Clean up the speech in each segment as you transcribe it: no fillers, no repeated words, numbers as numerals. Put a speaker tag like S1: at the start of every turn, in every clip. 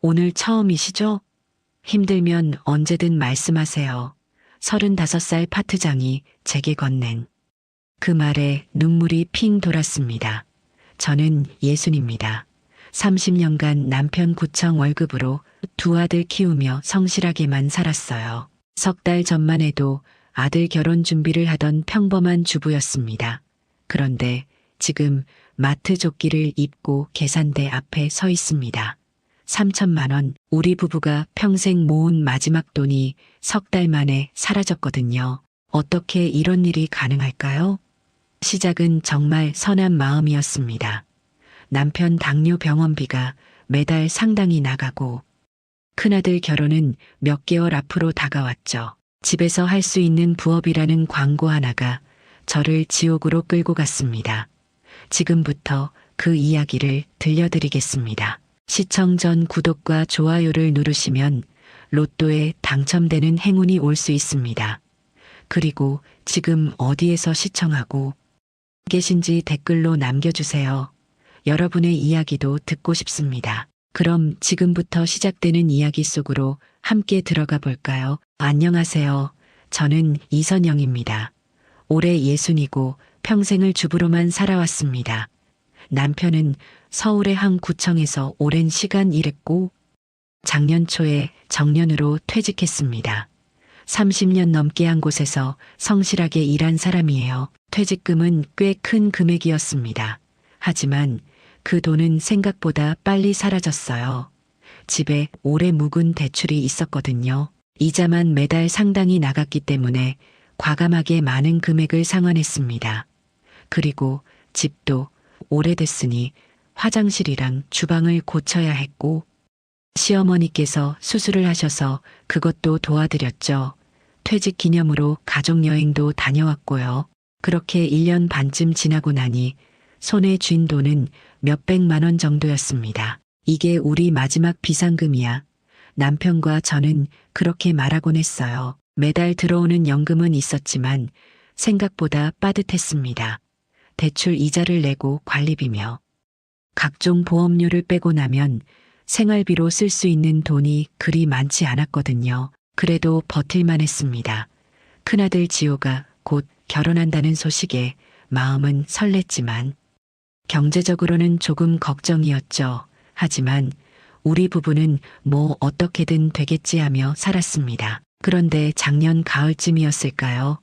S1: 오늘 처음이시죠? 힘들면 언제든 말씀하세요. 35살 파트장이 제게 건넨 그 말에 눈물이 핑 돌았습니다. 저는 예순입니다. 30년간 남편 구청 월급으로 두 아들 키우며 성실하게만 살았어요. 석 달 전만 해도 아들 결혼 준비를 하던 평범한 주부였습니다. 그런데 지금 마트 조끼를 입고 계산대 앞에 서 있습니다. 3천만 원, 우리 부부가 평생 모은 마지막 돈이 석 달 만에 사라졌거든요. 어떻게 이런 일이 가능할까요? 시작은 정말 선한 마음이었습니다. 남편 당뇨 병원비가 매달 상당히 나가고 큰아들 결혼은 몇 개월 앞으로 다가왔죠. 집에서 할 수 있는 부업이라는 광고 하나가 저를 지옥으로 끌고 갔습니다. 지금부터 그 이야기를 들려드리겠습니다. 시청 전 구독과 좋아요를 누르시면 로또에 당첨되는 행운이 올 수 있습니다. 그리고 지금 어디에서 시청하고 계신지 댓글로 남겨주세요. 여러분의 이야기도 듣고 싶습니다. 그럼 지금부터 시작되는 이야기 속으로 함께 들어가 볼까요? 안녕하세요. 저는 이선영입니다. 올해 예순이고 평생을 주부로만 살아왔습니다. 남편은 서울의 한 구청에서 오랜 시간 일했고 작년 초에 정년으로 퇴직했습니다. 30년 넘게 한 곳에서 성실하게 일한 사람이에요. 퇴직금은 꽤 큰 금액이었습니다. 하지만 그 돈은 생각보다 빨리 사라졌어요. 집에 오래 묵은 대출이 있었거든요. 이자만 매달 상당히 나갔기 때문에 과감하게 많은 금액을 상환했습니다. 그리고 집도 오래됐으니 화장실이랑 주방을 고쳐야 했고 시어머니께서 수술을 하셔서 그것도 도와드렸죠. 퇴직 기념으로 가족여행도 다녀왔고요. 그렇게 1년 반쯤 지나고 나니 손에 쥔 돈은 몇백만 원 정도였습니다. 이게 우리 마지막 비상금이야. 남편과 저는 그렇게 말하곤 했어요. 매달 들어오는 연금은 있었지만 생각보다 빠듯했습니다. 대출 이자를 내고 관리비며 각종 보험료를 빼고 나면 생활비로 쓸 수 있는 돈이 그리 많지 않았거든요. 그래도 버틸만 했습니다. 큰아들 지호가 곧 결혼한다는 소식에 마음은 설렜지만 경제적으로는 조금 걱정이었죠. 하지만 우리 부부는 뭐 어떻게든 되겠지 하며 살았습니다. 그런데 작년 가을쯤이었을까요?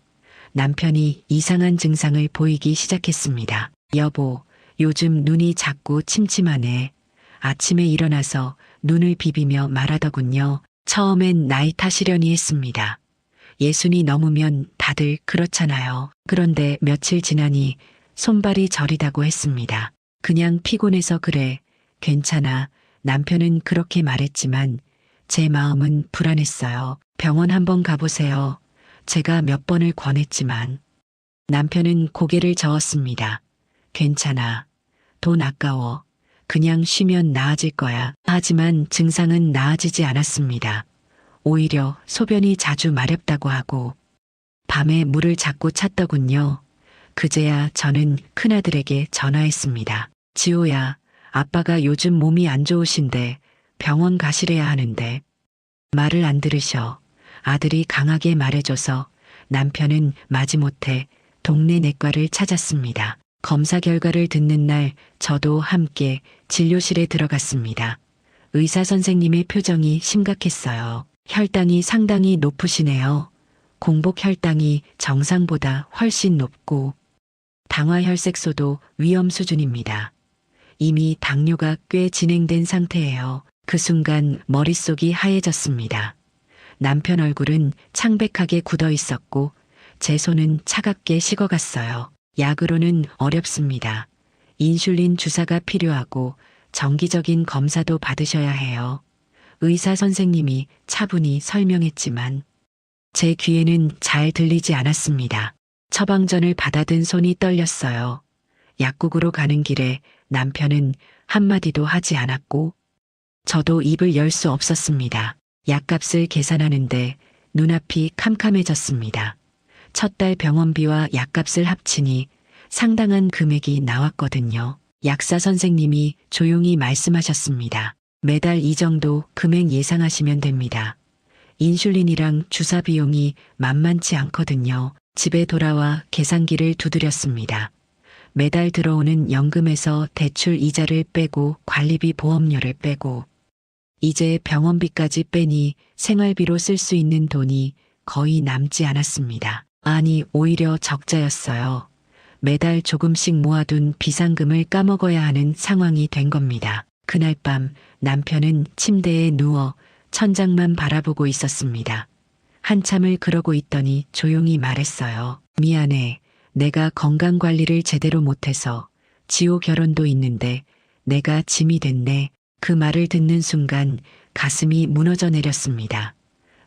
S1: 남편이 이상한 증상을 보이기 시작했습니다. 여보, 요즘 눈이 자꾸 침침하네. 아침에 일어나서 눈을 비비며 말하더군요. 처음엔 나이 탓이려니 했습니다. 예순이 넘으면 다들 그렇잖아요. 그런데 며칠 지나니 손발이 저리다고 했습니다. 그냥 피곤해서 그래. 괜찮아. 남편은 그렇게 말했지만 제 마음은 불안했어요. 병원 한번 가보세요. 제가 몇 번을 권했지만 남편은 고개를 저었습니다. 괜찮아. 돈 아까워. 그냥 쉬면 나아질 거야. 하지만 증상은 나아지지 않았습니다. 오히려 소변이 자주 마렵다고 하고 밤에 물을 자꾸 찾더군요. 그제야 저는 큰아들에게 전화했습니다. 지호야, 아빠가 요즘 몸이 안 좋으신데 병원 가시래야 하는데. 말을 안 들으셔. 아들이 강하게 말해줘서 남편은 마지못해 동네 내과를 찾았습니다. 검사 결과를 듣는 날 저도 함께 진료실에 들어갔습니다. 의사 선생님의 표정이 심각했어요. 혈당이 상당히 높으시네요. 공복 혈당이 정상보다 훨씬 높고 당화혈색소도 위험 수준입니다. 이미 당뇨가 꽤 진행된 상태예요. 그 순간 머릿속이 하얘졌습니다. 남편 얼굴은 창백하게 굳어 있었고 제 손은 차갑게 식어갔어요. 약으로는 어렵습니다. 인슐린 주사가 필요하고 정기적인 검사도 받으셔야 해요. 의사 선생님이 차분히 설명했지만 제 귀에는 잘 들리지 않았습니다. 처방전을 받아든 손이 떨렸어요. 약국으로 가는 길에 남편은 한마디도 하지 않았고 저도 입을 열 수 없었습니다. 약값을 계산하는데 눈앞이 캄캄해졌습니다. 첫 달 병원비와 약값을 합치니 상당한 금액이 나왔거든요. 약사 선생님이 조용히 말씀하셨습니다. 매달 이 정도 금액 예상하시면 됩니다. 인슐린이랑 주사 비용이 만만치 않거든요. 집에 돌아와 계산기를 두드렸습니다. 매달 들어오는 연금에서 대출 이자를 빼고 관리비 보험료를 빼고 이제 병원비까지 빼니 생활비로 쓸 수 있는 돈이 거의 남지 않았습니다. 아니, 오히려 적자였어요. 매달 조금씩 모아둔 비상금을 까먹어야 하는 상황이 된 겁니다. 그날 밤 남편은 침대에 누워 천장만 바라보고 있었습니다. 한참을 그러고 있더니 조용히 말했어요. 미안해. 내가 건강관리를 제대로 못해서 지호 결혼도 있는데 내가 짐이 됐네. 그 말을 듣는 순간 가슴이 무너져 내렸습니다.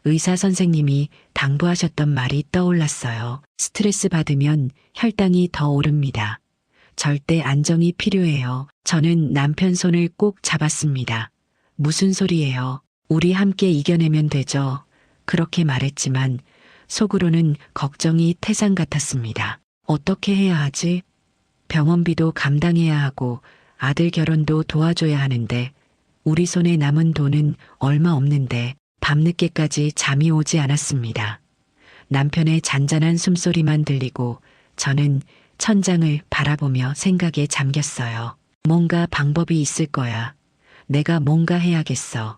S1: 의사 선생님이 당부하셨던 말이 떠올랐어요. 스트레스 받으면 혈당이 더 오릅니다. 절대 안정이 필요해요. 저는 남편 손을 꼭 잡았습니다. 무슨 소리예요? 우리 함께 이겨내면 되죠. 그렇게 말했지만 속으로는 걱정이 태산 같았습니다. 어떻게 해야 하지? 병원비도 감당해야 하고 아들 결혼도 도와줘야 하는데 우리 손에 남은 돈은 얼마 없는데 밤늦게까지 잠이 오지 않았습니다. 남편의 잔잔한 숨소리만 들리고 저는 천장을 바라보며 생각에 잠겼어요. 뭔가 방법이 있을 거야. 내가 뭔가 해야겠어.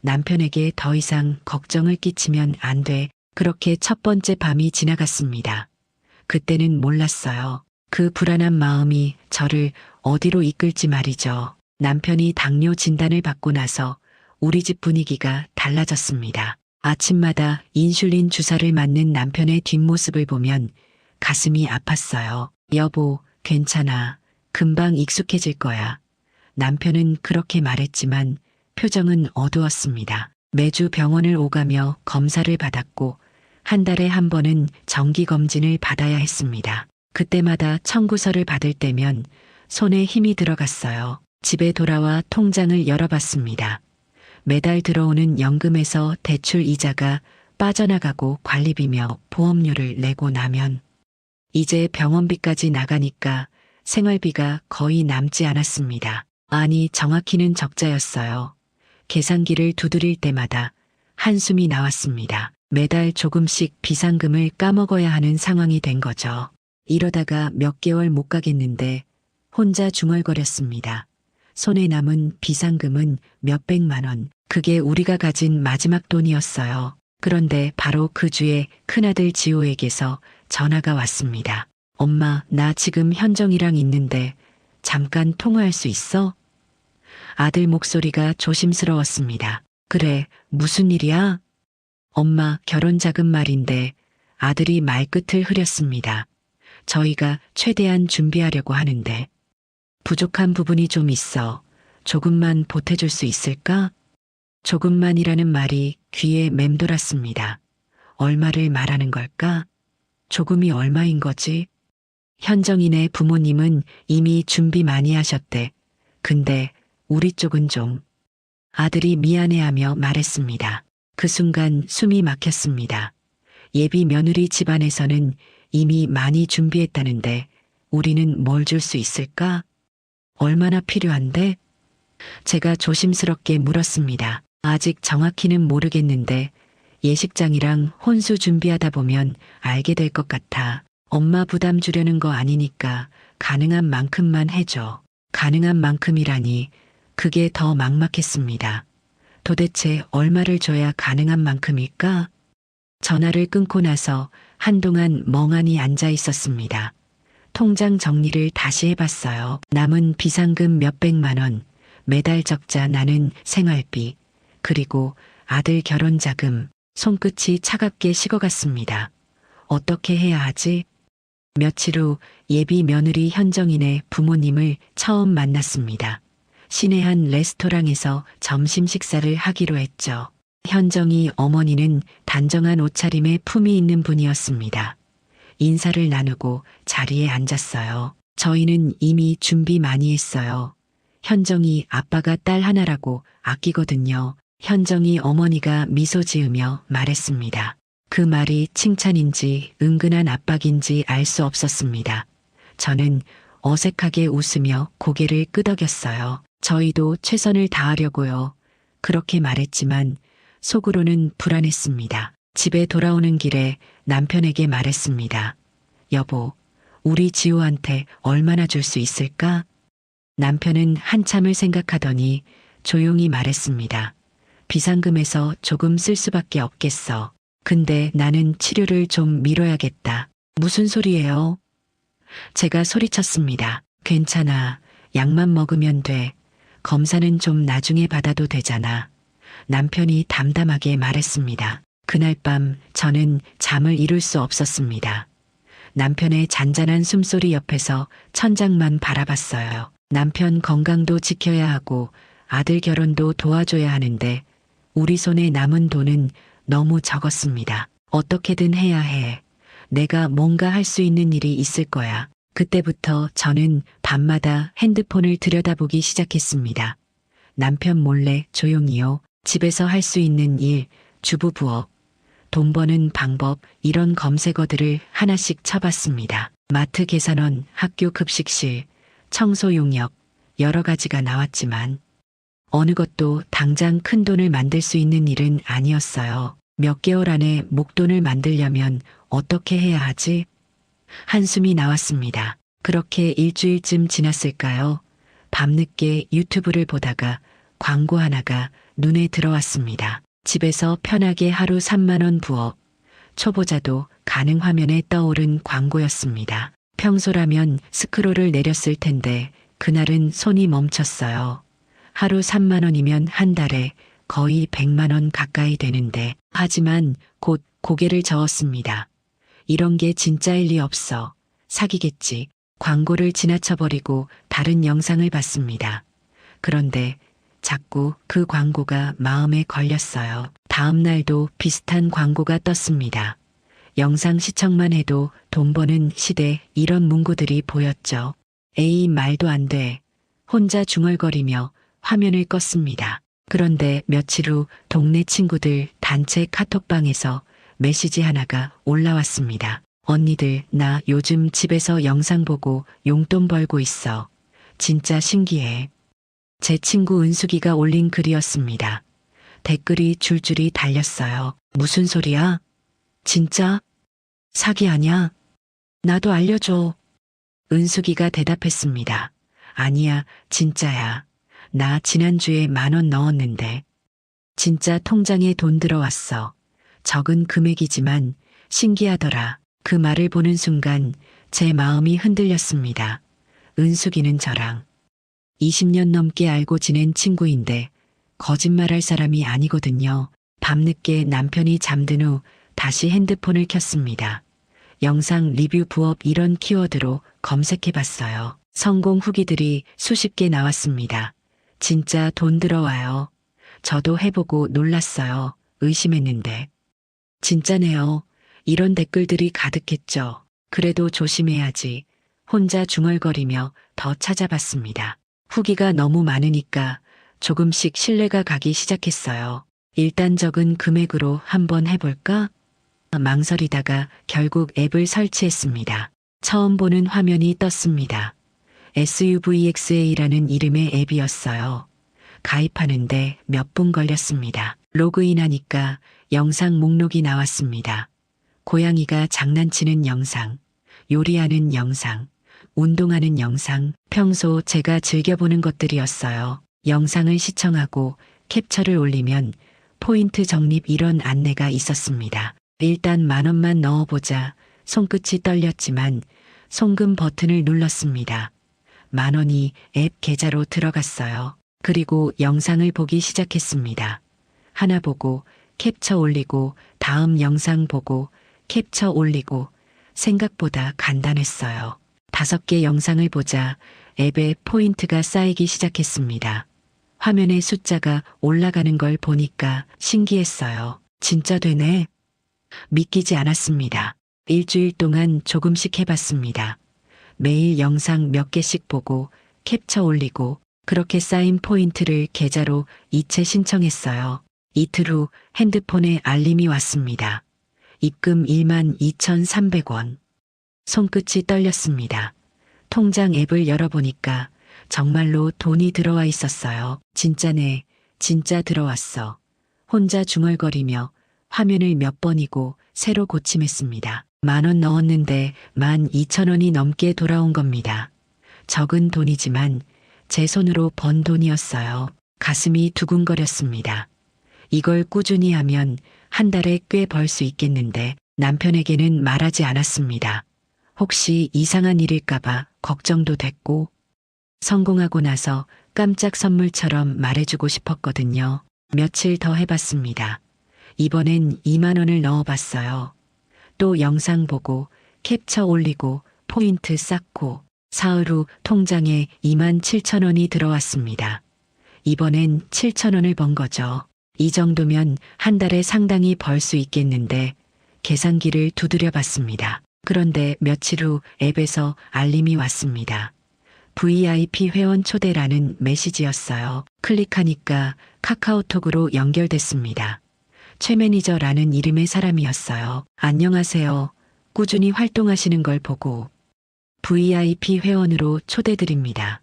S1: 남편에게 더 이상 걱정을 끼치면 안 돼. 그렇게 첫 번째 밤이 지나갔습니다. 그때는 몰랐어요. 그 불안한 마음이 저를 어디로 이끌지 말이죠. 남편이 당뇨 진단을 받고 나서 우리 집 분위기가 달라졌습니다. 아침마다 인슐린 주사를 맞는 남편의 뒷모습을 보면 가슴이 아팠어요. 여보, 괜찮아. 금방 익숙해질 거야. 남편은 그렇게 말했지만 표정은 어두웠습니다. 매주 병원을 오가며 검사를 받았고 한 달에 한 번은 정기검진을 받아야 했습니다. 그때마다 청구서를 받을 때면 손에 힘이 들어갔어요. 집에 돌아와 통장을 열어봤습니다. 매달 들어오는 연금에서 대출 이자가 빠져나가고 관리비며 보험료를 내고 나면 이제 병원비까지 나가니까 생활비가 거의 남지 않았습니다. 아니, 정확히는 적자였어요. 계산기를 두드릴 때마다 한숨이 나왔습니다. 매달 조금씩 비상금을 까먹어야 하는 상황이 된 거죠. 이러다가 몇 개월 못 가겠는데 혼자 중얼거렸습니다. 손에 남은 비상금은 몇백만 원. 그게 우리가 가진 마지막 돈이었어요. 그런데 바로 그 주에 큰아들 지호에게서 전화가 왔습니다. 엄마, 나 지금 현정이랑 있는데 잠깐 통화할 수 있어? 아들 목소리가 조심스러웠습니다. 그래, 무슨 일이야? 엄마, 결혼 자금 말인데. 아들이 말끝을 흐렸습니다. 저희가 최대한 준비하려고 하는데 부족한 부분이 좀 있어. 조금만 보태줄 수 있을까? 조금만이라는 말이 귀에 맴돌았습니다. 얼마를 말하는 걸까? 조금이 얼마인 거지? 현정이네 부모님은 이미 준비 많이 하셨대. 근데 우리 쪽은 좀. 아들이 미안해하며 말했습니다. 그 순간 숨이 막혔습니다. 예비 며느리 집안에서는 이미 많이 준비했다는데 우리는 뭘 줄 수 있을까? 얼마나 필요한데? 제가 조심스럽게 물었습니다. 아직 정확히는 모르겠는데 예식장이랑 혼수 준비하다 보면 알게 될 것 같아. 엄마 부담 주려는 거 아니니까 가능한 만큼만 해줘. 가능한 만큼이라니 그게 더 막막했습니다. 도대체 얼마를 줘야 가능한 만큼일까? 전화를 끊고 나서 한동안 멍하니 앉아 있었습니다. 통장 정리를 다시 해봤어요. 남은 비상금 몇백만 원, 매달 적자 나는 생활비, 그리고 아들 결혼 자금. 손끝이 차갑게 식어갔습니다. 어떻게 해야 하지? 며칠 후 예비 며느리 현정인의 부모님을 처음 만났습니다. 시내 한 레스토랑에서 점심 식사를 하기로 했죠. 현정이 어머니는 단정한 옷차림에 품이 있는 분이었습니다. 인사를 나누고 자리에 앉았어요. 저희는 이미 준비 많이 했어요. 현정이 아빠가 딸 하나라고 아끼거든요. 현정이 어머니가 미소 지으며 말했습니다. 그 말이 칭찬인지 은근한 압박인지 알 수 없었습니다. 저는 어색하게 웃으며 고개를 끄덕였어요. 저희도 최선을 다하려고요. 그렇게 말했지만 속으로는 불안했습니다. 집에 돌아오는 길에 남편에게 말했습니다. 여보, 우리 지호한테 얼마나 줄 수 있을까? 남편은 한참을 생각하더니 조용히 말했습니다. 비상금에서 조금 쓸 수밖에 없겠어. 근데 나는 치료를 좀 미뤄야겠다. 무슨 소리예요? 제가 소리쳤습니다. 괜찮아. 약만 먹으면 돼. 검사는 좀 나중에 받아도 되잖아. 남편이 담담하게 말했습니다. 그날 밤 저는 잠을 이룰 수 없었습니다. 남편의 잔잔한 숨소리 옆에서 천장만 바라봤어요. 남편 건강도 지켜야 하고 아들 결혼도 도와줘야 하는데 우리 손에 남은 돈은 너무 적었습니다. 어떻게든 해야 해. 내가 뭔가 할 수 있는 일이 있을 거야. 그때부터 저는 밤마다 핸드폰을 들여다보기 시작했습니다. 남편 몰래 조용히요. 집에서 할 수 있는 일, 주부 부업, 돈 버는 방법 이런 검색어들을 하나씩 쳐봤습니다. 마트 계산원, 학교 급식실, 청소 용역 여러 가지가 나왔지만 어느 것도 당장 큰 돈을 만들 수 있는 일은 아니었어요. 몇 개월 안에 목돈을 만들려면 어떻게 해야 하지? 한숨이 나왔습니다. 그렇게 일주일쯤 지났을까요? 밤늦게 유튜브를 보다가 광고 하나가 눈에 들어왔습니다. 집에서 편하게 하루 3만 원 부업. 초보자도 가능 화면에 떠오른 광고였습니다. 평소라면 스크롤을 내렸을 텐데 그날은 손이 멈췄어요. 하루 3만 원이면 한 달에 거의 100만 원 가까이 되는데 하지만 곧 고개를 저었습니다. 이런 게 진짜일 리 없어. 사기겠지. 광고를 지나쳐버리고 다른 영상을 봤습니다. 그런데 자꾸 그 광고가 마음에 걸렸어요. 다음 날도 비슷한 광고가 떴습니다. 영상 시청만 해도 돈 버는 시대 이런 문구들이 보였죠. 에이 말도 안 돼. 혼자 중얼거리며 화면을 껐습니다. 그런데 며칠 후 동네 친구들 단체 카톡방에서 메시지 하나가 올라왔습니다. 언니들, 나 요즘 집에서 영상 보고 용돈 벌고 있어. 진짜 신기해. 제 친구 은숙이가 올린 글이었습니다. 댓글이 줄줄이 달렸어요. 무슨 소리야? 진짜? 사기 아냐? 나도 알려줘. 은숙이가 대답했습니다. 아니야, 진짜야. 나 지난주에 10,000원 넣었는데. 진짜 통장에 돈 들어왔어. 적은 금액이지만 신기하더라. 그 말을 보는 순간 제 마음이 흔들렸습니다. 은숙이는 저랑 20년 넘게 알고 지낸 친구인데 거짓말할 사람이 아니거든요. 밤늦게 남편이 잠든 후 다시 핸드폰을 켰습니다. 영상 리뷰 부업 이런 키워드로 검색해봤어요. 성공 후기들이 수십 개 나왔습니다. 진짜 돈 들어와요. 저도 해보고 놀랐어요. 의심했는데. 진짜네요. 이런 댓글들이 가득했죠. 그래도 조심해야지. 혼자 중얼거리며 더 찾아봤습니다. 후기가 너무 많으니까 조금씩 신뢰가 가기 시작했어요. 일단 적은 금액으로 한번 해볼까? 망설이다가 결국 앱을 설치했습니다. 처음 보는 화면이 떴습니다. SUVXA라는 이름의 앱이었어요. 가입하는데 몇 분 걸렸습니다. 로그인하니까 영상 목록이 나왔습니다. 고양이가 장난치는 영상, 요리하는 영상, 운동하는 영상, 평소 제가 즐겨보는 것들이었어요. 영상을 시청하고 캡처를 올리면 포인트 적립 이런 안내가 있었습니다. 일단 10,000원만 넣어보자. 손끝이 떨렸지만 송금 버튼을 눌렀습니다. 10,000원이 앱 계좌로 들어갔어요. 그리고 영상을 보기 시작했습니다. 하나 보고 캡처 올리고 다음 영상 보고 캡처 올리고 생각보다 간단했어요. 5개 영상을 보자 앱에 포인트가 쌓이기 시작했습니다. 화면에 숫자가 올라가는 걸 보니까 신기했어요. 진짜 되네. 믿기지 않았습니다. 일주일 동안 조금씩 해봤습니다. 매일 영상 몇 개씩 보고 캡처 올리고 그렇게 쌓인 포인트를 계좌로 이체 신청했어요. 이틀 후 핸드폰에 알림이 왔습니다. 입금 12,300원. 손끝이 떨렸습니다. 통장 앱을 열어보니까 정말로 돈이 들어와 있었어요. 진짜네, 진짜 들어왔어. 혼자 중얼거리며 화면을 몇 번이고 새로 고침했습니다. 10,000원 넣었는데 12,000원이 넘게 돌아온 겁니다. 적은 돈이지만 제 손으로 번 돈이었어요. 가슴이 두근거렸습니다. 이걸 꾸준히 하면 한 달에 꽤 벌 수 있겠는데 남편에게는 말하지 않았습니다. 혹시 이상한 일일까봐 걱정도 됐고 성공하고 나서 깜짝 선물처럼 말해주고 싶었거든요. 며칠 더 해봤습니다. 이번엔 20,000원을 넣어봤어요. 또 영상 보고 캡처 올리고 포인트 쌓고 사흘 후 통장에 27,000원이 들어왔습니다. 이번엔 7,000원을 번 거죠. 이 정도면 한 달에 상당히 벌 수 있겠는데 계산기를 두드려 봤습니다. 그런데 며칠 후 앱에서 알림이 왔습니다. VIP 회원 초대라는 메시지였어요. 클릭하니까 카카오톡으로 연결됐습니다. 최 매니저라는 이름의 사람이었어요. 안녕하세요. 꾸준히 활동하시는 걸 보고 VIP 회원으로 초대드립니다.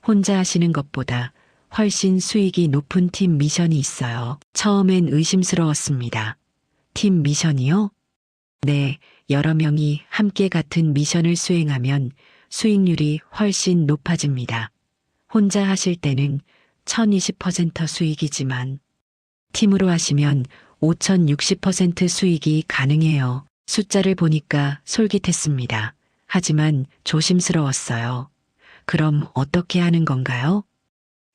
S1: 혼자 하시는 것보다 훨씬 수익이 높은 팀 미션이 있어요. 처음엔 의심스러웠습니다. 팀 미션이요? 네, 여러 명이 함께 같은 미션을 수행하면 수익률이 훨씬 높아집니다. 혼자 하실 때는 1020% 수익이지만 팀으로 하시면 5060% 수익이 가능해요. 숫자를 보니까 솔깃했습니다. 하지만 조심스러웠어요. 그럼 어떻게 하는 건가요?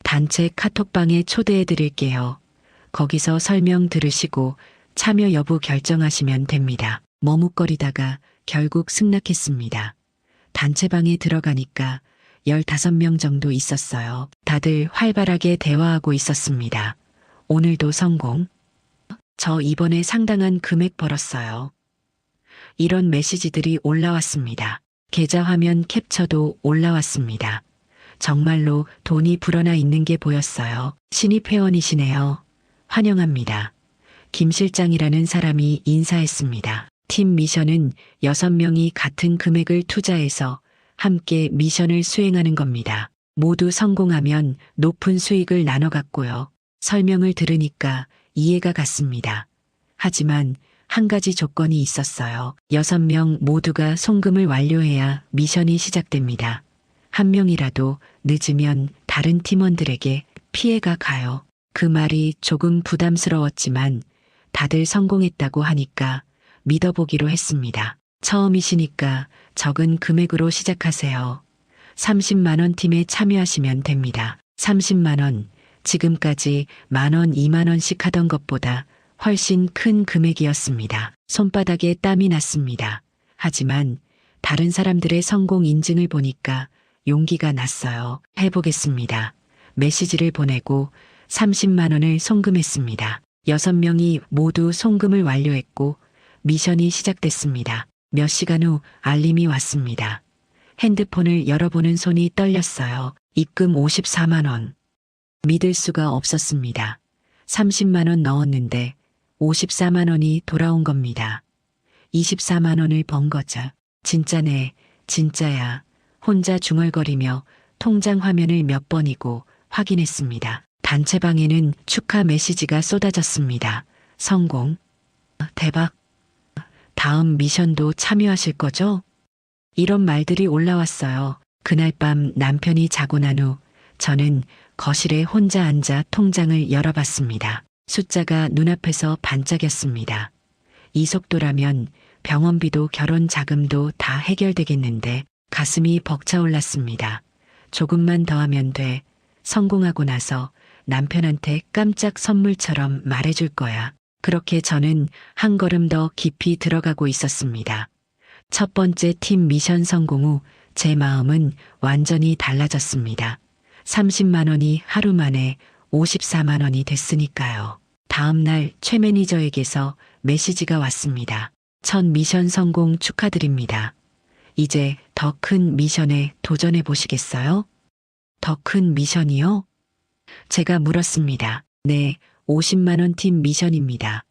S1: 단체 카톡방에 초대해 드릴게요. 거기서 설명 들으시고 참여 여부 결정하시면 됩니다. 머뭇거리다가 결국 승낙했습니다. 단체방에 들어가니까 15명 정도 있었어요. 다들 활발하게 대화하고 있었습니다. 오늘도 성공. 저 이번에 상당한 금액 벌었어요. 이런 메시지들이 올라왔습니다. 계좌 화면 캡처도 올라왔습니다. 정말로 돈이 불어나 있는 게 보였어요. 신입 회원이시네요. 환영합니다. 김 실장이라는 사람이 인사했습니다. 팀 미션은 6명이 같은 금액을 투자해서 함께 미션을 수행하는 겁니다. 모두 성공하면 높은 수익을 나눠 갖고요. 설명을 들으니까 이해가 갔습니다. 하지만 한 가지 조건이 있었어요. 6명 모두가 송금을 완료해야 미션이 시작됩니다. 한 명이라도 늦으면 다른 팀원들에게 피해가 가요. 그 말이 조금 부담스러웠지만 다들 성공했다고 하니까 믿어보기로 했습니다. 처음이시니까 적은 금액으로 시작하세요. 30만 원 팀에 참여하시면 됩니다. 30만 원, 지금까지 10,000원, 20,000원씩 하던 것보다 훨씬 큰 금액이었습니다. 손바닥에 땀이 났습니다. 하지만 다른 사람들의 성공 인증을 보니까 용기가 났어요. 해보겠습니다. 메시지를 보내고 30만 원을 송금했습니다. 6명이 모두 송금을 완료했고 미션이 시작됐습니다. 몇 시간 후 알림이 왔습니다. 핸드폰을 열어보는 손이 떨렸어요. 입금 54만 원. 믿을 수가 없었습니다. 30만 원 넣었는데 54만 원이 돌아온 겁니다. 24만 원을 번 거죠. 진짜네, 진짜야. 혼자 중얼거리며 통장 화면을 몇 번이고 확인했습니다. 단체방에는 축하 메시지가 쏟아졌습니다. 성공. 대박. 다음 미션도 참여하실 거죠? 이런 말들이 올라왔어요. 그날 밤 남편이 자고 난 후 저는 거실에 혼자 앉아 통장을 열어봤습니다. 숫자가 눈앞에서 반짝였습니다. 이 속도라면 병원비도 결혼 자금도 다 해결되겠는데 가슴이 벅차올랐습니다. 조금만 더 하면 돼. 성공하고 나서 남편한테 깜짝 선물처럼 말해줄 거야. 그렇게 저는 한 걸음 더 깊이 들어가고 있었습니다. 첫 번째 팀 미션 성공 후 제 마음은 완전히 달라졌습니다. 30만 원이 하루 만에 54만 원이 됐으니까요. 다음 날 최 매니저에게서 메시지가 왔습니다. 첫 미션 성공 축하드립니다. 이제 더 큰 미션에 도전해 보시겠어요? 더 큰 미션이요? 제가 물었습니다. 네, 50만 원 팀 미션입니다.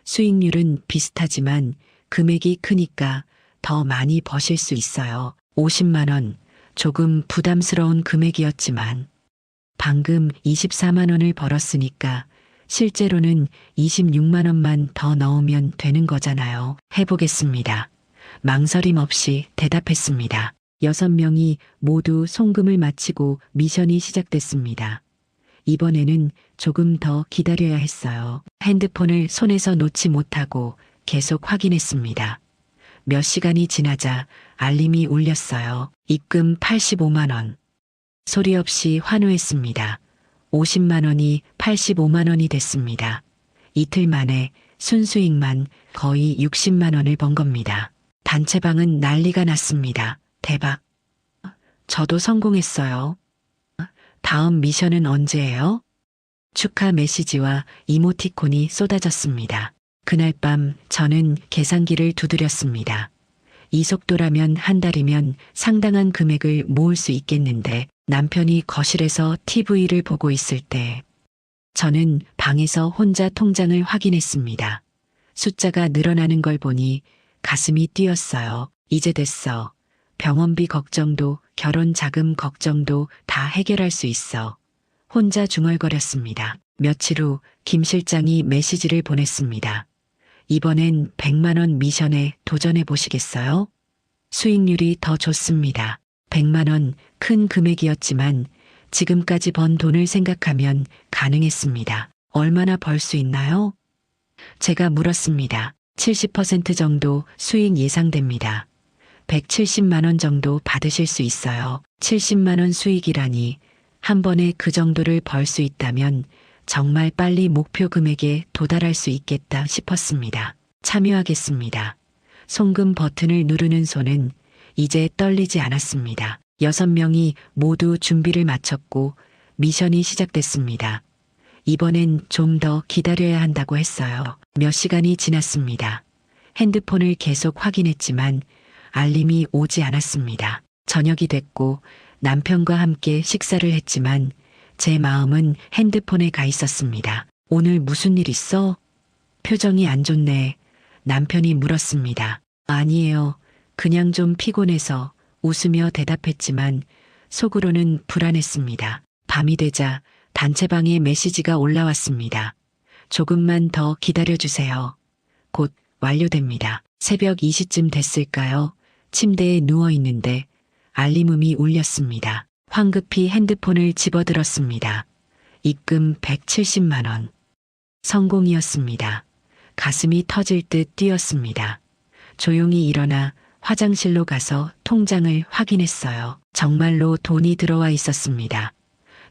S1: 수익률은 비슷하지만 금액이 크니까 더 많이 버실 수 있어요. 50만 원, 조금 부담스러운 금액이었지만 방금 24만 원을 벌었으니까 실제로는 26만 원만 더 넣으면 되는 거잖아요. 해보겠습니다. 망설임 없이 대답했습니다. 6명이 모두 송금을 마치고 미션이 시작됐습니다. 이번에는 조금 더 기다려야 했어요. 핸드폰을 손에서 놓지 못하고 계속 확인했습니다. 몇 시간이 지나자 알림이 울렸어요. 입금 85만 원. 소리 없이 환호했습니다. 50만 원이 85만 원이 됐습니다. 이틀 만에 순수익만 거의 60만 원을 번 겁니다. 단체방은 난리가 났습니다. 대박. 저도 성공했어요. 다음 미션은 언제예요? 축하 메시지와 이모티콘이 쏟아졌습니다. 그날 밤 저는 계산기를 두드렸습니다. 이 속도라면 한 달이면 상당한 금액을 모을 수 있겠는데 남편이 거실에서 TV를 보고 있을 때 저는 방에서 혼자 통장을 확인했습니다. 숫자가 늘어나는 걸 보니 가슴이 뛰었어요. 이제 됐어. 병원비 걱정도 결혼 자금 걱정도 다 해결할 수 있어. 혼자 중얼거렸습니다. 며칠 후 김 실장이 메시지를 보냈습니다. 이번엔 100만 원 미션에 도전해 보시겠어요? 수익률이 더 좋습니다. 100만 원 큰 금액이었지만 지금까지 번 돈을 생각하면 가능했습니다. 얼마나 벌 수 있나요? 제가 물었습니다. 70% 정도 수익 예상됩니다. 170만 원 정도 받으실 수 있어요. 70만 원 수익이라니 한 번에 그 정도를 벌 수 있다면 정말 빨리 목표 금액에 도달할 수 있겠다 싶었습니다. 참여하겠습니다. 송금 버튼을 누르는 손은 이제 떨리지 않았습니다. 6명이 모두 준비를 마쳤고 미션이 시작됐습니다. 이번엔 좀 더 기다려야 한다고 했어요. 몇 시간이 지났습니다. 핸드폰을 계속 확인했지만 알림이 오지 않았습니다. 저녁이 됐고 남편과 함께 식사를 했지만 제 마음은 핸드폰에 가 있었습니다. 오늘 무슨 일 있어? 표정이 안 좋네. 남편이 물었습니다. 아니에요. 그냥 좀 피곤해서 웃으며 대답했지만 속으로는 불안했습니다. 밤이 되자 단체방에 메시지가 올라왔습니다. 조금만 더 기다려주세요. 곧 완료됩니다. 새벽 2시쯤 됐을까요? 침대에 누워있는데 알림음이 울렸습니다. 황급히 핸드폰을 집어들었습니다. 입금 170만 원. 성공이었습니다. 가슴이 터질 듯 뛰었습니다. 조용히 일어나 화장실로 가서 통장을 확인했어요. 정말로 돈이 들어와 있었습니다.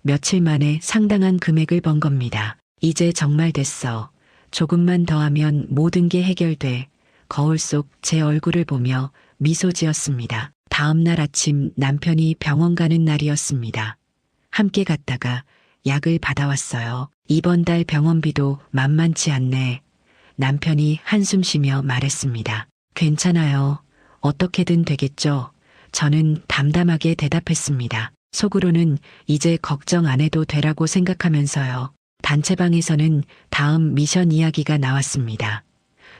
S1: 며칠 만에 상당한 금액을 번 겁니다. 이제 정말 됐어. 조금만 더 하면 모든 게 해결돼. 거울 속 제 얼굴을 보며 미소 지었습니다. 다음 날 아침 남편이 병원 가는 날이었습니다. 함께 갔다가 약을 받아왔어요. 이번 달 병원비도 만만치 않네. 남편이 한숨 쉬며 말했습니다. 괜찮아요. 어떻게든 되겠죠. 저는 담담하게 대답했습니다. 속으로는 이제 걱정 안 해도 되라고 생각하면서요. 단체방에서는 다음 미션 이야기가 나왔습니다.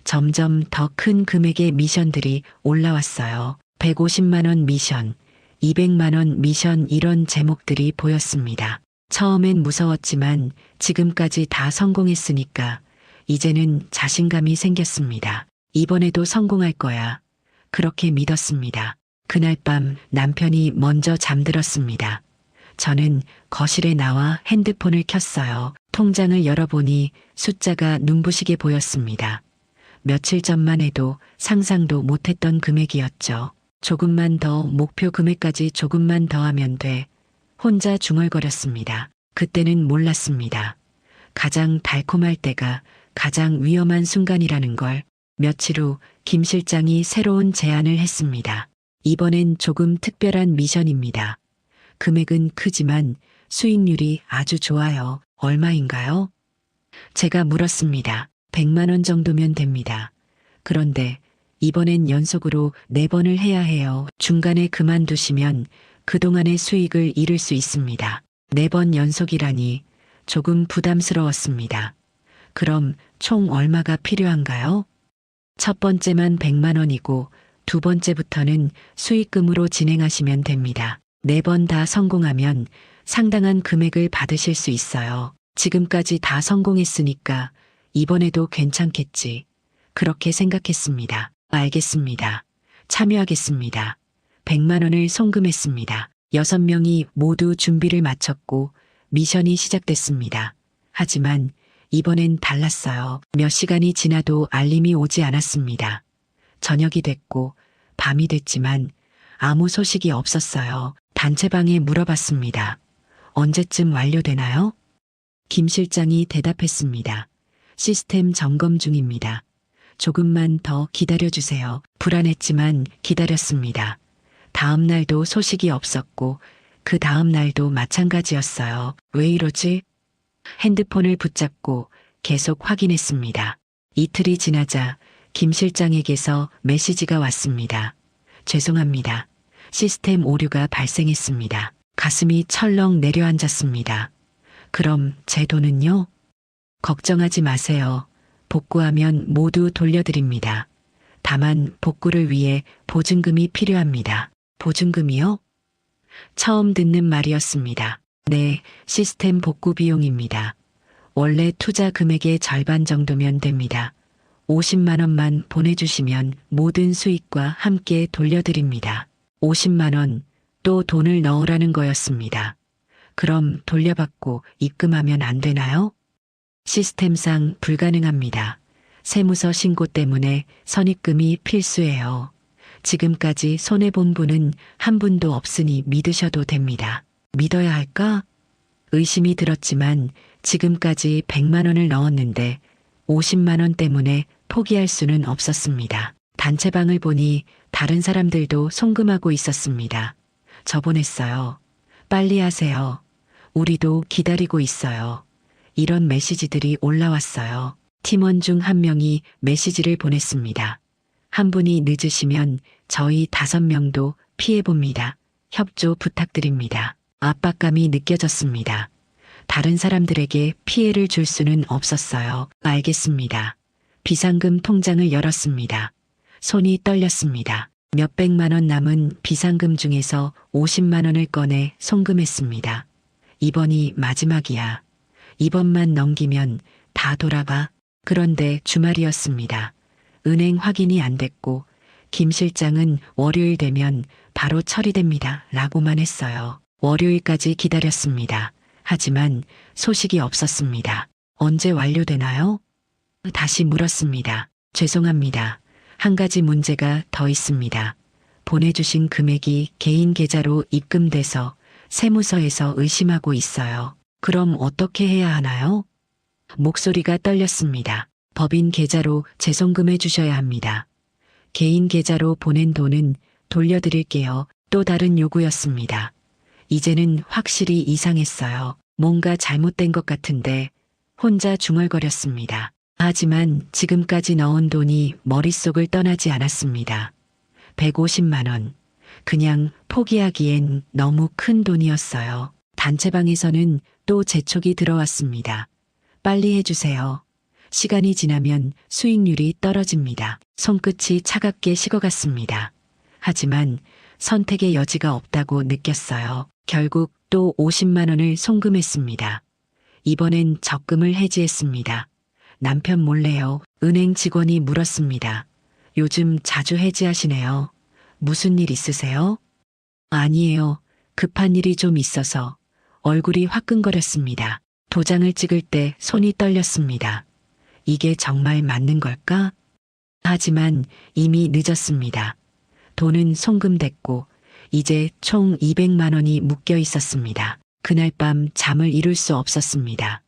S1: 점점 더 큰 금액의 미션들이 올라왔어요. 150만 원 미션, 200만 원 미션 이런 제목들이 보였습니다. 처음엔 무서웠지만 지금까지 다 성공했으니까 이제는 자신감이 생겼습니다. 이번에도 성공할 거야. 그렇게 믿었습니다. 그날 밤 남편이 먼저 잠들었습니다. 저는 거실에 나와 핸드폰을 켰어요. 통장을 열어보니 숫자가 눈부시게 보였습니다. 며칠 전만 해도 상상도 못했던 금액이었죠. 조금만 더 목표 금액까지 조금만 더 하면 돼. 혼자 중얼거렸습니다. 그때는 몰랐습니다. 가장 달콤할 때가 가장 위험한 순간이라는 걸. 며칠 후 김 실장이 새로운 제안을 했습니다. 이번엔 조금 특별한 미션입니다. 금액은 크지만 수익률이 아주 좋아요. 얼마인가요? 제가 물었습니다. 100만 원 정도면 됩니다. 그런데 이번엔 연속으로 4번을 해야 해요. 중간에 그만두시면 그동안의 수익을 잃을 수 있습니다. 4번 연속이라니 조금 부담스러웠습니다. 그럼 총 얼마가 필요한가요? 첫 번째만 100만 원이고 두 번째부터는 수익금으로 진행하시면 됩니다. 4번 다 성공하면 상당한 금액을 받으실 수 있어요. 지금까지 다 성공했으니까 이번에도 괜찮겠지. 그렇게 생각했습니다. 알겠습니다. 참여하겠습니다. 100만 원을 송금했습니다. 6명이 모두 준비를 마쳤고 미션이 시작됐습니다. 하지만 이번엔 달랐어요. 몇 시간이 지나도 알림이 오지 않았습니다. 저녁이 됐고 밤이 됐지만 아무 소식이 없었어요. 단체방에 물어봤습니다. 언제쯤 완료되나요? 김 실장이 대답했습니다. 시스템 점검 중입니다. 조금만 더 기다려주세요. 불안했지만 기다렸습니다. 다음 날도 소식이 없었고 그 다음 날도 마찬가지였어요. 왜 이러지? 핸드폰을 붙잡고 계속 확인했습니다. 이틀이 지나자 김 실장에게서 메시지가 왔습니다. 죄송합니다. 시스템 오류가 발생했습니다. 가슴이 철렁 내려앉았습니다. 그럼 제 돈은요? 걱정하지 마세요. 복구하면 모두 돌려드립니다. 다만 복구를 위해 보증금이 필요합니다. 보증금이요? 처음 듣는 말이었습니다. 네, 시스템 복구 비용입니다. 원래 투자 금액의 절반 정도면 됩니다. 50만 원만 보내주시면 모든 수익과 함께 돌려드립니다. 50만 원, 또 돈을 넣으라는 거였습니다. 그럼 돌려받고 입금하면 안 되나요? 시스템상 불가능합니다. 세무서 신고 때문에 선입금이 필수예요. 지금까지 손해본 분은 한 분도 없으니 믿으셔도 됩니다. 믿어야 할까? 의심이 들었지만 지금까지 100만 원을 넣었는데 50만 원 때문에 포기할 수는 없었습니다. 단체방을 보니 다른 사람들도 송금하고 있었습니다. 저 보냈어요. 빨리 하세요. 우리도 기다리고 있어요. 이런 메시지들이 올라왔어요. 팀원 중 한 명이 메시지를 보냈습니다. 한 분이 늦으시면 저희 5명도 피해봅니다. 협조 부탁드립니다. 압박감이 느껴졌습니다. 다른 사람들에게 피해를 줄 수는 없었어요. 알겠습니다. 비상금 통장을 열었습니다. 손이 떨렸습니다. 몇백만 원 남은 비상금 중에서 50만 원을 꺼내 송금했습니다. 이번이 마지막이야. 이번만 넘기면 다 돌아가. 그런데 주말이었습니다. 은행 확인이 안 됐고 김 실장은 월요일 되면 바로 처리됩니다. 라고만 했어요. 월요일까지 기다렸습니다. 하지만 소식이 없었습니다. 언제 완료되나요? 다시 물었습니다. 죄송합니다. 한 가지 문제가 더 있습니다. 보내주신 금액이 개인 계좌로 입금돼서 세무서에서 의심하고 있어요. 그럼 어떻게 해야 하나요? 목소리가 떨렸습니다. 법인 계좌로 재송금해 주셔야 합니다. 개인 계좌로 보낸 돈은 돌려드릴게요. 또 다른 요구였습니다. 이제는 확실히 이상했어요. 뭔가 잘못된 것 같은데 혼자 중얼거렸습니다. 하지만 지금까지 넣은 돈이 머릿속을 떠나지 않았습니다. 150만 원. 그냥 포기하기엔 너무 큰 돈이었어요. 단체방에서는 또 재촉이 들어왔습니다. 빨리 해주세요. 시간이 지나면 수익률이 떨어집니다. 손끝이 차갑게 식어갔습니다. 하지만 선택의 여지가 없다고 느꼈어요. 결국 또 50만 원을 송금했습니다. 이번엔 적금을 해지했습니다. 남편 몰래요. 은행 직원이 물었습니다. 요즘 자주 해지하시네요. 무슨 일 있으세요? 아니에요. 급한 일이 좀 있어서. 얼굴이 화끈거렸습니다. 도장을 찍을 때 손이 떨렸습니다. 이게 정말 맞는 걸까? 하지만 이미 늦었습니다. 돈은 송금됐고 이제 총 200만 원이 묶여 있었습니다. 그날 밤 잠을 이룰 수 없었습니다.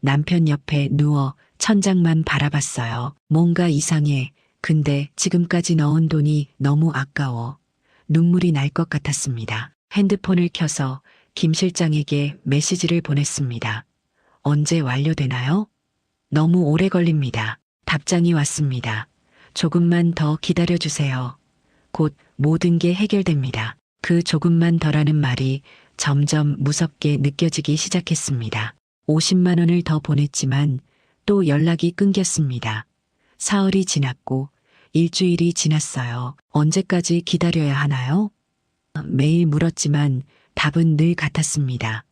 S1: 남편 옆에 누워 천장만 바라봤어요. 뭔가 이상해. 근데 지금까지 넣은 돈이 너무 아까워. 눈물이 날 것 같았습니다. 핸드폰을 켜서 김 실장에게 메시지를 보냈습니다. 언제 완료되나요? 너무 오래 걸립니다. 답장이 왔습니다. 조금만 더 기다려주세요. 곧 모든 게 해결됩니다. 그 조금만 더라는 말이 점점 무섭게 느껴지기 시작했습니다. 50만 원을 더 보냈지만 또 연락이 끊겼습니다. 사흘이 지났고 일주일이 지났어요. 언제까지 기다려야 하나요? 매일 물었지만 답은 늘 같았습니다.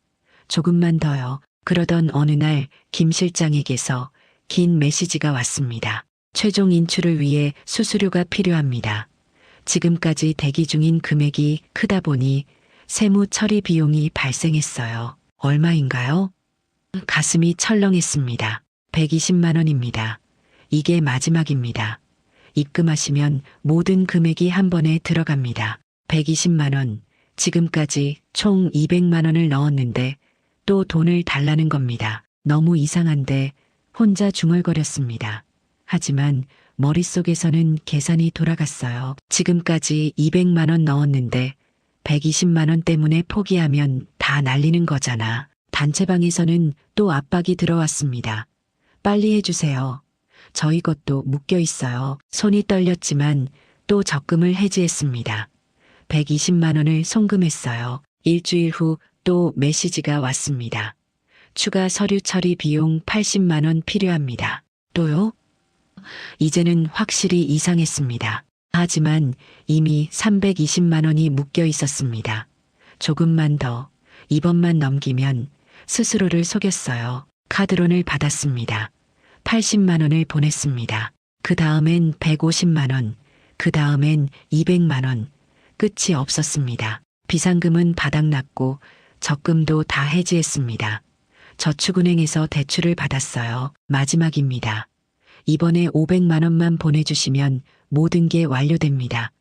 S1: 조금만 더요. 그러던 어느 날 김 실장에게서 긴 메시지가 왔습니다. 최종 인출을 위해 수수료가 필요합니다. 지금까지 대기 중인 금액이 크다 보니 세무 처리 비용이 발생했어요. 얼마인가요? 가슴이 철렁했습니다. 120만 원입니다. 이게 마지막입니다. 입금하시면 모든 금액이 한 번에 들어갑니다. 120만 원. 지금까지 총 200만 원을 넣었는데 또 돈을 달라는 겁니다. 너무 이상한데 혼자 중얼거렸습니다. 하지만 머릿속에서는 계산이 돌아갔어요. 지금까지 200만 원 넣었는데 120만 원 때문에 포기하면 다 날리는 거잖아. 단체방에서는 또 압박이 들어왔습니다. 빨리 해주세요. 저희 것도 묶여 있어요. 손이 떨렸지만 또 적금을 해지했습니다. 120만 원을 송금했어요. 일주일 후 또 메시지가 왔습니다. 추가 서류 처리 비용 80만 원 필요합니다. 또요? 이제는 확실히 이상했습니다. 하지만 이미 320만 원이 묶여 있었습니다. 조금만 더, 이번만 넘기면 스스로를 속였어요. 카드론을 받았습니다. 80만 원을 보냈습니다. 그 다음엔 150만 원, 그 다음엔 200만 원, 끝이 없었습니다. 비상금은 바닥났고 적금도 다 해지했습니다. 저축은행에서 대출을 받았어요. 마지막입니다. 이번에 500만 원만 보내주시면 모든 게 완료됩니다.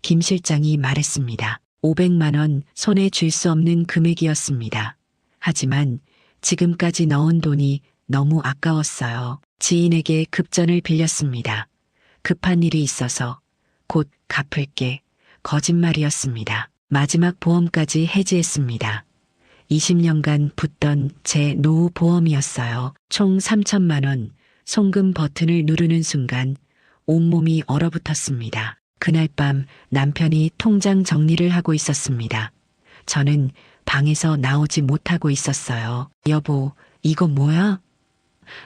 S1: 김 실장이 말했습니다. 500만 원 손에 쥘 수 없는 금액이었습니다. 하지만 지금까지 넣은 돈이 너무 아까웠어요. 지인에게 급전을 빌렸습니다. 급한 일이 있어서 곧 갚을게. 거짓말이었습니다. 마지막 보험까지 해지했습니다. 20년간 붙던 제 노후 보험이었어요. 총 3천만 원. 송금 버튼을 누르는 순간 온몸이 얼어붙었습니다. 그날 밤 남편이 통장 정리를 하고 있었습니다. 저는 방에서 나오지 못하고 있었어요. 여보, 이거 뭐야?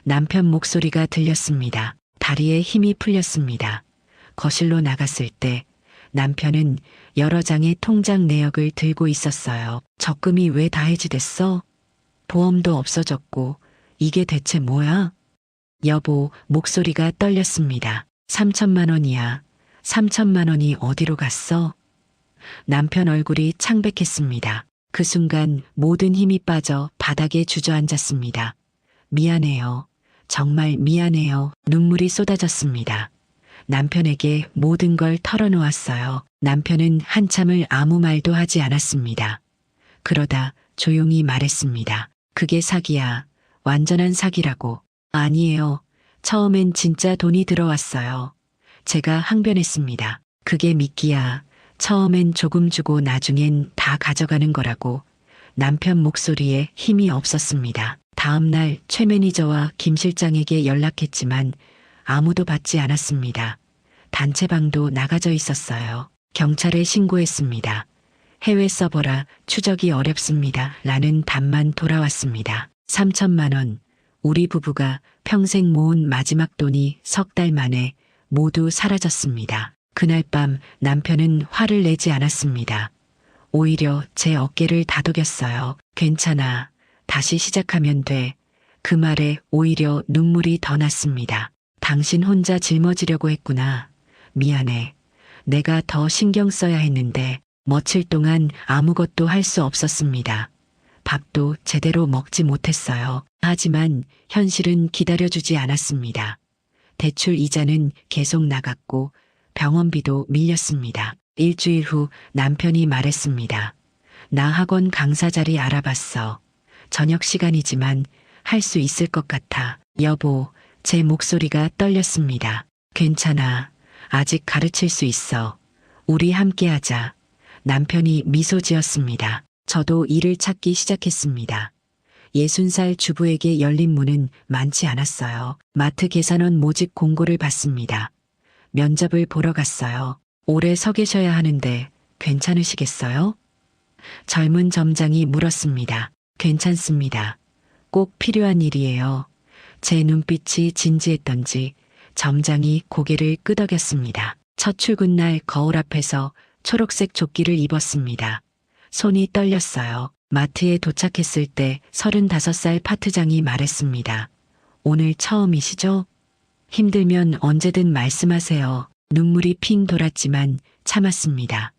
S1: 남편 목소리가 들렸습니다. 다리에 힘이 풀렸습니다. 거실로 나갔을 때 남편은 여러 장의 통장 내역을 들고 있었어요. 적금이 왜 다 해지됐어? 보험도 없어졌고 이게 대체 뭐야? 여보, 목소리가 떨렸습니다. 3천만 원이야. 3천만 원이 어디로 갔어? 남편 얼굴이 창백했습니다. 그 순간 모든 힘이 빠져 바닥에 주저앉았습니다. 미안해요. 정말 미안해요. 눈물이 쏟아졌습니다. 남편에게 모든 걸 털어놓았어요. 남편은 한참을 아무 말도 하지 않았습니다. 그러다 조용히 말했습니다. 그게 사기야. 완전한 사기라고. 아니에요. 처음엔 진짜 돈이 들어왔어요. 제가 항변했습니다. 그게 미끼야. 처음엔 조금 주고 나중엔 다 가져가는 거라고. 남편 목소리에 힘이 없었습니다. 다음 날 최 매니저와 김 실장에게 연락했지만 아무도 받지 않았습니다. 단체방도 나가져 있었어요. 경찰에 신고했습니다. 해외 서버라 추적이 어렵습니다. 라는 답만 돌아왔습니다. 3천만 원. 우리 부부가 평생 모은 마지막 돈이 석 달 만에 모두 사라졌습니다. 그날 밤 남편은 화를 내지 않았습니다. 오히려 제 어깨를 다독였어요. 괜찮아. 다시 시작하면 돼. 그 말에 오히려 눈물이 더 났습니다. 당신 혼자 짊어지려고 했구나. 미안해. 내가 더 신경 써야 했는데 며칠 동안 아무것도 할 수 없었습니다. 밥도 제대로 먹지 못했어요. 하지만 현실은 기다려주지 않았습니다. 대출 이자는 계속 나갔고 병원비도 밀렸습니다. 일주일 후 남편이 말했습니다. 나 학원 강사 자리 알아봤어. 저녁 시간이지만 할 수 있을 것 같아. 여보, 제 목소리가 떨렸습니다. 괜찮아. 아직 가르칠 수 있어. 우리 함께 하자. 남편이 미소 지었습니다. 저도 일을 찾기 시작했습니다. 60살 주부에게 열린 문은 많지 않았어요. 마트 계산원 모집 공고를 봤습니다. 면접을 보러 갔어요. 오래 서 계셔야 하는데 괜찮으시겠어요? 젊은 점장이 물었습니다. 괜찮습니다. 꼭 필요한 일이에요. 제 눈빛이 진지했던지 점장이 고개를 끄덕였습니다. 첫 출근 날 거울 앞에서 초록색 조끼를 입었습니다. 손이 떨렸어요. 마트에 도착했을 때 35살 파트장이 말했습니다. 오늘 처음이시죠? 힘들면 언제든 말씀하세요. 눈물이 핑 돌았지만 참았습니다.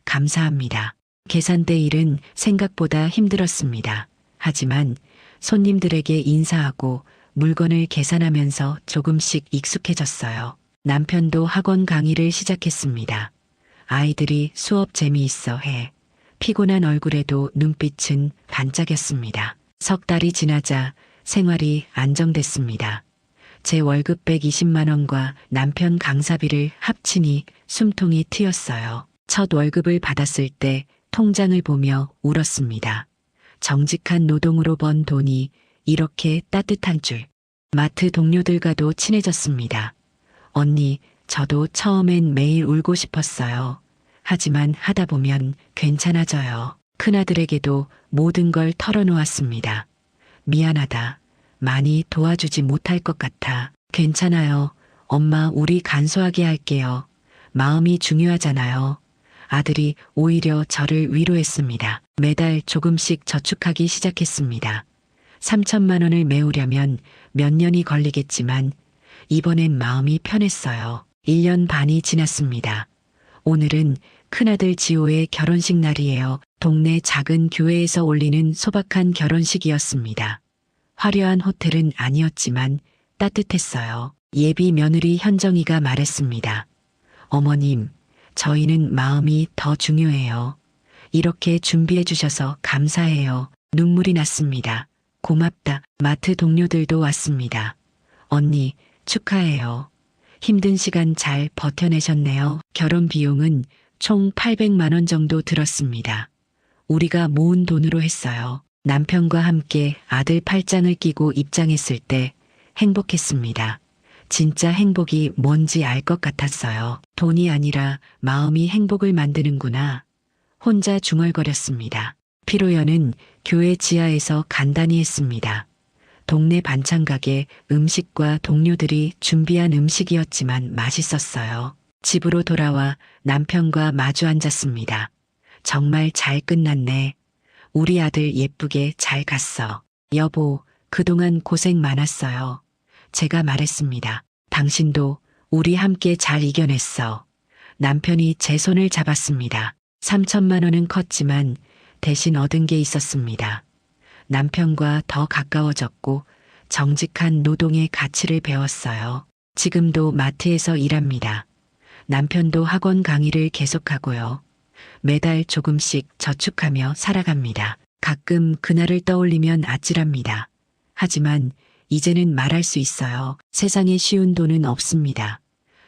S1: 감사합니다. 계산대 일은 생각보다 힘들었습니다. 하지만 손님들에게 인사하고 물건을 계산하면서 조금씩 익숙해졌어요. 남편도 학원 강의를 시작했습니다. 아이들이 수업 재미있어 해 피곤한 얼굴에도 눈빛은 반짝였습니다. 석 달이 지나자 생활이 안정됐습니다. 제 월급 120만 원과 남편 강사비를 합치니 숨통이 트였어요. 첫 월급을 받았을 때 통장을 보며 울었습니다. 정직한 노동으로 번 돈이 이렇게 따뜻한 줄. 마트 동료들과도 친해졌습니다. 언니, 저도 처음엔 매일 울고 싶었어요. 하지만 하다 보면 괜찮아져요. 큰아들에게도 모든 걸 털어놓았습니다. 미안하다. 많이 도와주지 못할 것 같아. 괜찮아요. 엄마, 우리 간소하게 할게요. 마음이 중요하잖아요. 아들이 오히려 저를 위로했습니다. 매달 조금씩 저축하기 시작했습니다. 3천만 원을 메우려면 몇 년이 걸리겠지만 이번엔 마음이 편했어요. 1년 반이 지났습니다. 오늘은 큰아들 지호의 결혼식 날이에요. 동네 작은 교회에서 올리는 소박한 결혼식이었습니다. 화려한 호텔은 아니었지만 따뜻했어요. 예비 며느리 현정이가 말했습니다. 어머님, 저희는 마음이 더 중요해요. 이렇게 준비해 주셔서 감사해요. 눈물이 났습니다. 고맙다. 마트 동료들도 왔습니다. 언니, 축하해요. 힘든 시간 잘 버텨내셨네요. 결혼 비용은 총 800만 원 정도 들었습니다. 우리가 모은 돈으로 했어요. 남편과 함께 아들 팔짱을 끼고 입장했을 때 행복했습니다. 진짜 행복이 뭔지 알 것 같았어요. 돈이 아니라 마음이 행복을 만드는구나. 혼자 중얼거렸습니다. 피로연은 교회 지하에서 간단히 했습니다. 동네 반찬 가게 음식과 동료들이 준비한 음식이었지만 맛있었어요. 집으로 돌아와 남편과 마주 앉았습니다. 정말 잘 끝났네. 우리 아들 예쁘게 잘 갔어. 여보, 그동안 고생 많았어요. 제가 말했습니다. 당신도 우리 함께 잘 이겨냈어. 남편이 제 손을 잡았습니다. 3천만 원은 컸지만 대신 얻은 게 있었습니다. 남편과 더 가까워졌고 정직한 노동의 가치를 배웠어요. 지금도 마트에서 일합니다. 남편도 학원 강의를 계속하고요. 매달 조금씩 저축하며 살아갑니다. 가끔 그날을 떠올리면 아찔합니다. 하지만 이제는 말할 수 있어요. 세상에 쉬운 돈은 없습니다.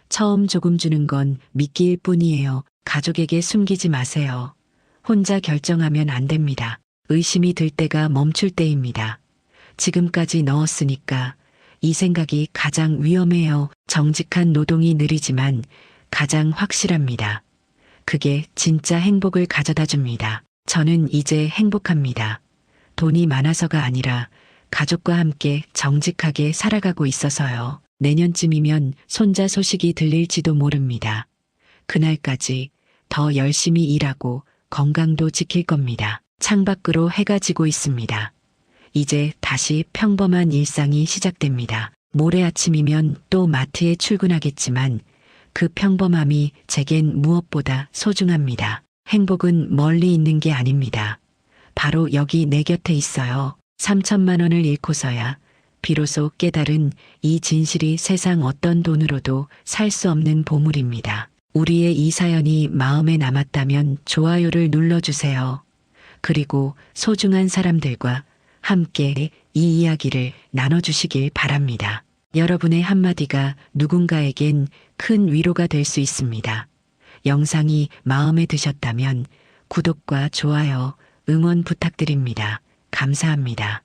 S1: 처음 조금 주는 건 미끼일 뿐이에요. 가족에게 숨기지 마세요. 혼자 결정하면 안 됩니다. 의심이 들 때가 멈출 때입니다. 지금까지 넣었으니까 이 생각이 가장 위험해요. 정직한 노동이 느리지만 가장 확실합니다. 그게 진짜 행복을 가져다 줍니다. 저는 이제 행복합니다. 돈이 많아서가 아니라 가족과 함께 정직하게 살아가고 있어서요. 내년쯤이면 손자 소식이 들릴지도 모릅니다. 그날까지 더 열심히 일하고 건강도 지킬 겁니다. 창밖으로 해가 지고 있습니다. 이제 다시 평범한 일상이 시작됩니다. 모레 아침이면 또 마트에 출근하겠지만 그 평범함이 제겐 무엇보다 소중합니다. 행복은 멀리 있는 게 아닙니다. 바로 여기 내 곁에 있어요. 3천만 원을 잃고서야 비로소 깨달은 이 진실이 세상 어떤 돈으로도 살 수 없는 보물입니다. 우리의 이 사연이 마음에 남았다면 좋아요를 눌러주세요. 그리고 소중한 사람들과 함께 이 이야기를 나눠주시길 바랍니다. 여러분의 한마디가 누군가에겐 큰 위로가 될 수 있습니다. 영상이 마음에 드셨다면 구독과 좋아요, 응원 부탁드립니다. 감사합니다.